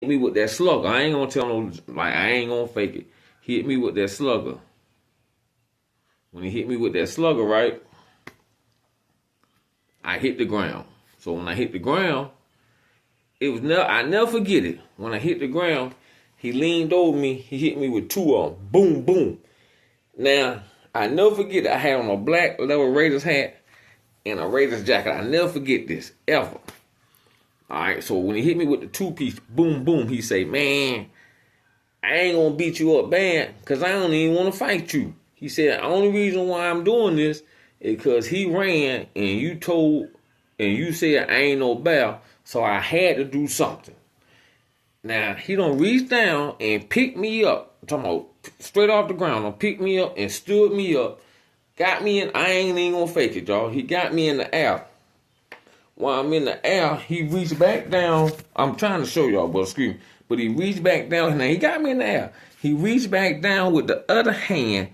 Hit me with that slugger. I ain't gonna tell no, like, I ain't gonna fake it. He hit me with that slugger. When he hit me with that slugger, right, I hit the ground. So when I hit the ground, it was never, I never forget it. When I hit the ground, he leaned over me. He hit me with two of them. Boom, boom. Now, I never forget it. I had on a black leather Raiders hat and a Raiders jacket. I never forget this, ever. All right, so when he hit me with the two-piece, boom, boom, he say, man, I ain't gonna beat you up bad because I don't even want to fight you. He said, the only reason why I'm doing this is because he ran and you said I ain't no bear, so I had to do something. Now, he don't reach down and pick me up. I'm talking about straight off the ground. Don't pick me up and stood me up. Got me in, I ain't even gonna fake it, y'all. He got me in the air. While I'm in the air, he reached back down. I'm trying to show y'all, but excuse me. But he reached back down. Now, he got me in the air. He reached back down with the other hand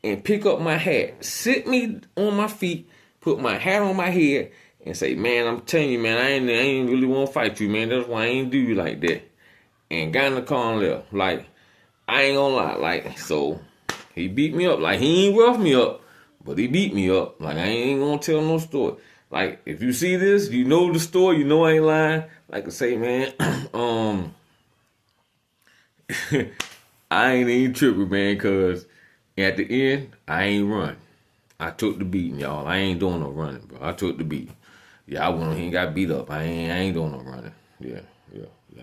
and pick up my hat. Sit me on my feet, put my hat on my head, and say, man, I'm telling you, man, I ain't really want to fight you, man. That's why I ain't do you like that. And got in the car and left. Like, I ain't gonna lie. Like, so he beat me up. Like, he ain't rough me up, but he beat me up. Like, I ain't gonna tell no story. Like, if you see this, you know the story, you know I ain't lying. Like I say, man, I ain't even tripping, man, because at the end, I ain't run. I took the beating, y'all. I ain't doing no running, bro. I took the beating. Yeah, I went on here and got beat up. I ain't doing no running. Yeah.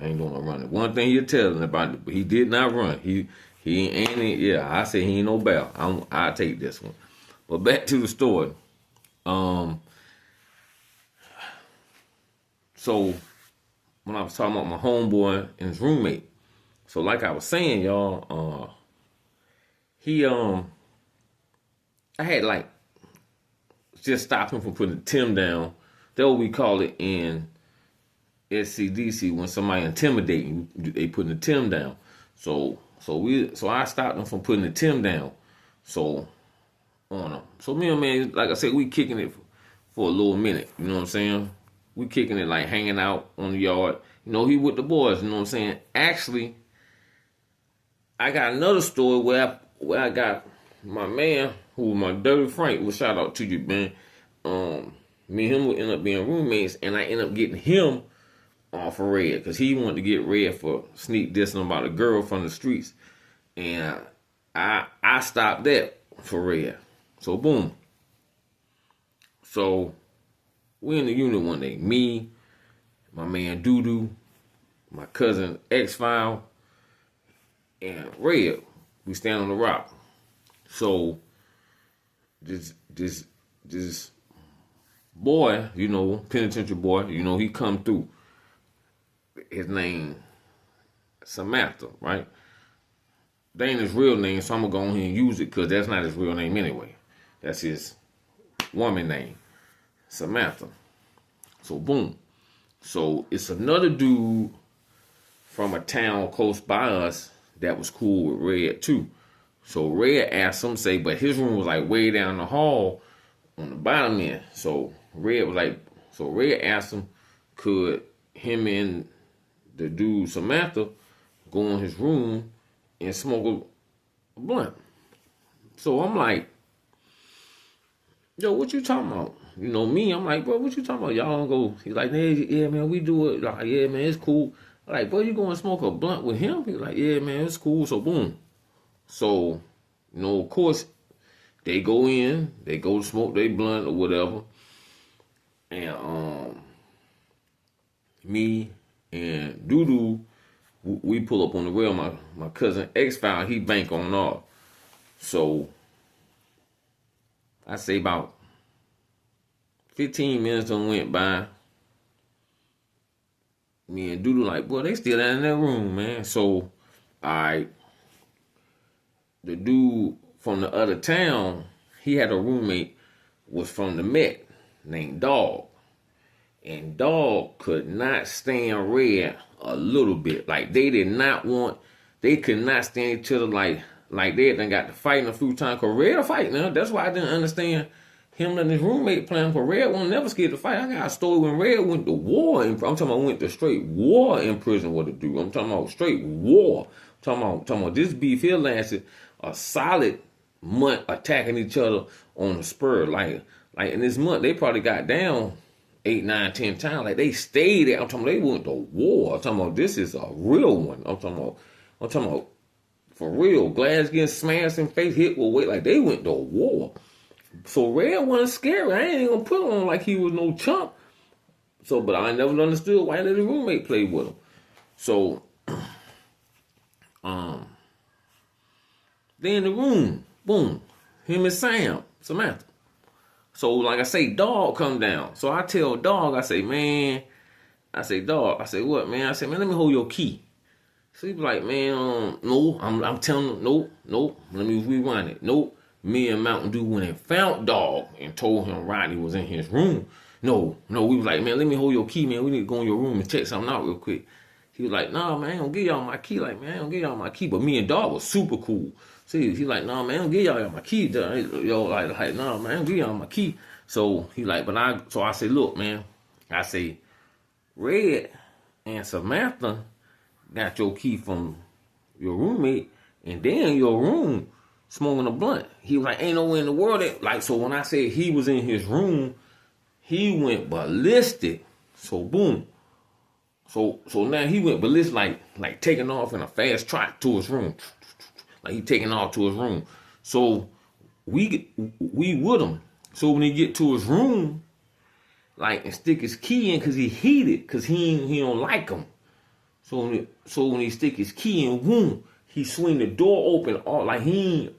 I ain't doing no running. One thing you're telling about it, but he did not run. He ain't, yeah, I say he ain't no bell. I take this one. But back to the story. So when I was talking about my homeboy and his roommate, so like I was saying, y'all, I had like just stopped him from putting the Tim down. That's what we call it in SCDC when somebody intimidating, they putting the Tim down. So I stopped him from putting the Tim down. So on him. So me and man, like I said, we kicking it for a little minute. You know what I'm saying? We kicking it like hanging out on the yard. You know, he with the boys. You know what I'm saying? Actually, I got another story where I got my man who was my dirty Frank. Well, shout out to you, man. Me and him would end up being roommates, and I end up getting him off of Red because he wanted to get Red for sneak dissing about a girl from the streets, and I stopped that for Red. So boom. So we in the unit one day. Me, my man Doodoo, my cousin X-File, and Red. We stand on the rock. So this boy, you know, penitentiary boy, you know, he come through. His name Samantha, right? That ain't his real name, so I'm gonna go on here and use it because that's not his real name anyway. That's his woman name, Samantha. So boom. So it's another dude from a town close by us that was cool with Red too. So Red asked him, say, but his room was like way down the hall on the bottom end. So Red asked him, could him and the dude Samantha go in his room and smoke a blunt. So I'm like, yo, what you talking about? You know me, I'm like, bro, what you talking about? Y'all don't go. He's like, hey, yeah, man, we do it. Like, yeah, man, it's cool. I'm like, bro, you going to smoke a blunt with him? He's like, yeah, man, it's cool. So boom. So, you know, of course, they go in, they go to smoke their blunt or whatever. And me and Doodoo, we pull up on the rail. My cousin X-File, he bank on off. So I say about 15 minutes done went by. Me and Doodoo like, boy, they still in that room, man. So, alright. The dude from the other town, he had a roommate, was from the Met, named Dog. And Dog could not stand Red a little bit. Like, they could not stand each other like they done got to fighting a few times. Cause Red a fight now. That's why I didn't understand him and his roommate playing for Red one never scared to fight. I got a story when Red went to war. I'm talking about went to straight war in prison. What to do? I'm talking about straight war. I'm talking about this beef here lasted a solid month attacking each other on the spur. Like in this month they probably got down 8, 9, 10 times. Like they stayed there. I'm talking about they went to war. I'm talking about this is a real one. I'm talking about for real. Glass getting smashed in face, hit with weight. Like they went to war. So Red wasn't scary. I ain't gonna put on like he was no chump. So, but I never understood why his roommate played with him. So, then the room, boom, him and Samantha. So, like I say, dog come down. So I tell dog, I say, man, dog, what, man? I say, man, let me hold your key. So he be like, man, no, I'm telling him, nope, let me rewind it. Nope. Me and Mountain Dew went and found dog and told him Rodney was in his room. No, we was like, man, let me hold your key, man. We need to go in your room and check something out real quick. He was like, nah, man, I ain't gonna give y'all my key. Like, man, I ain't gonna give y'all my key. But me and dog was super cool. See, he like, nah, man, I ain't gonna give y'all my key. Yo, like, nah, man, I ain't gonna give y'all my key. So he like, so I say, look, man, I say, Red and Samantha got your key from your roommate, and then your room smoking a blunt. He was like, ain't nowhere in the world that, like, so when I said he was in his room, he went ballistic. So boom. So now he went ballistic, like taking off in a fast trot to his room. Like he taking off to his room. So we with him. So when he get to his room, like, and stick his key in, cause he heated, cause he don't like him. So when he stick his key in, boom, he swing the door open, all like he ain't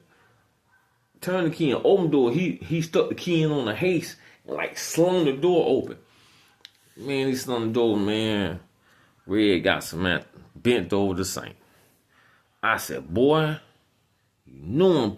turn the key and open the door. He stuck the key in on the haste and like slung the door open. Man, he slung the door, man. Red got Samantha bent over the sink. I said, boy, you know I'm putting